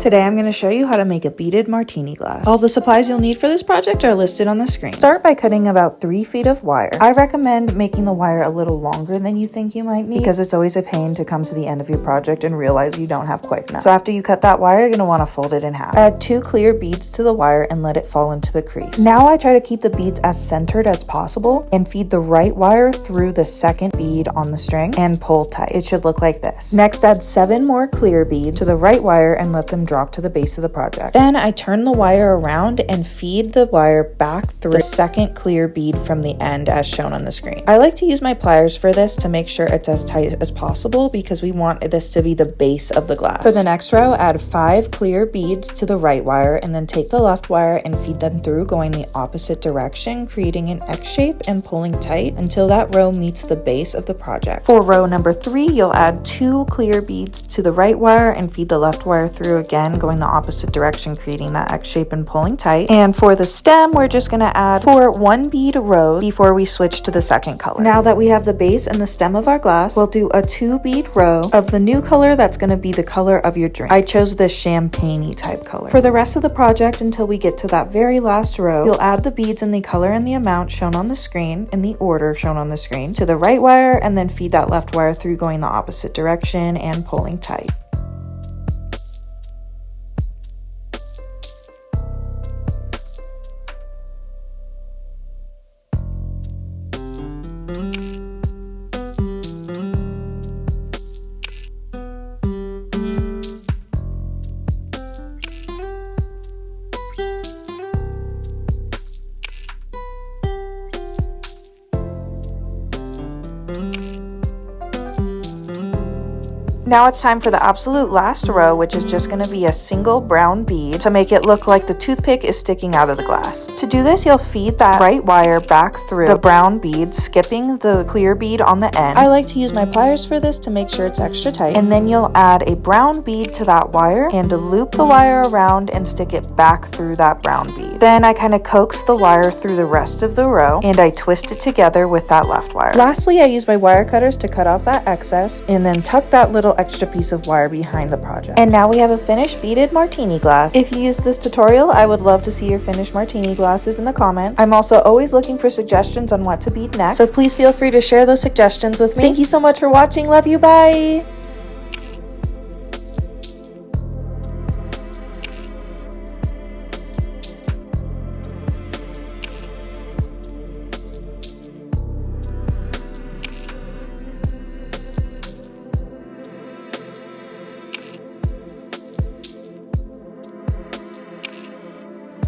Today I'm going to show you how to make a beaded martini glass. All the supplies you'll need for this project are listed on the screen. Start by cutting about 3 feet of wire. I recommend making the wire a little longer than you think you might need because it's always a pain to come to the end of your project and realize you don't have quite enough. So after you cut that wire, you're going to want to fold it in half. Add 2 clear beads to the wire and let it fall into the crease. Now I try to keep the beads as centered as possible and feed the right wire through the second bead on the string and pull tight. It should look like this. Next, add 7 more clear beads to the right wire and let them drop to the base of the project. Then I turn the wire around and feed the wire back through the second clear bead from the end as shown on the screen. I like to use my pliers for this to make sure it's as tight as possible because we want this to be the base of the glass. For the next row, add 5 clear beads to the right wire and then take the left wire and feed them through going the opposite direction, creating an X shape and pulling tight until that row meets the base of the project. For row number 3, you'll add 2 clear beads to the right wire and feed the left wire through again, going the opposite direction, creating that X shape and pulling tight. And for the stem, we're just going to add 4 1 bead rows before we switch to the second color. Now that we have the base and the stem of our glass, we'll do a 2 bead row of the new color that's going to be the color of your drink. I chose this champagne-y type color. For the rest of the project, until we get to that very last row, you'll add the beads in the color and the amount shown on the screen, in the order shown on the screen, to the right wire and then feed that left wire through going the opposite direction and pulling tight. Now it's time for the absolute last row, which is just going to be a single brown bead to make it look like the toothpick is sticking out of the glass. To do this, you'll feed that right wire back through the brown bead, skipping the clear bead on the end. I like to use my pliers for this to make sure it's extra tight. And then you'll add a brown bead to that wire and loop the wire around and stick it back through that brown bead. Then I kind of coax the wire through the rest of the row and I twist it together with that left wire. Lastly, I use my wire cutters to cut off that excess and then tuck that little extra piece of wire behind the project. And now we have a finished beaded martini glass. If you use this tutorial, I would love to see your finished martini glasses in the comments. I'm also always looking for suggestions on what to bead next, so please feel free to share those suggestions with me. Thank you so much for watching. Love you. Bye.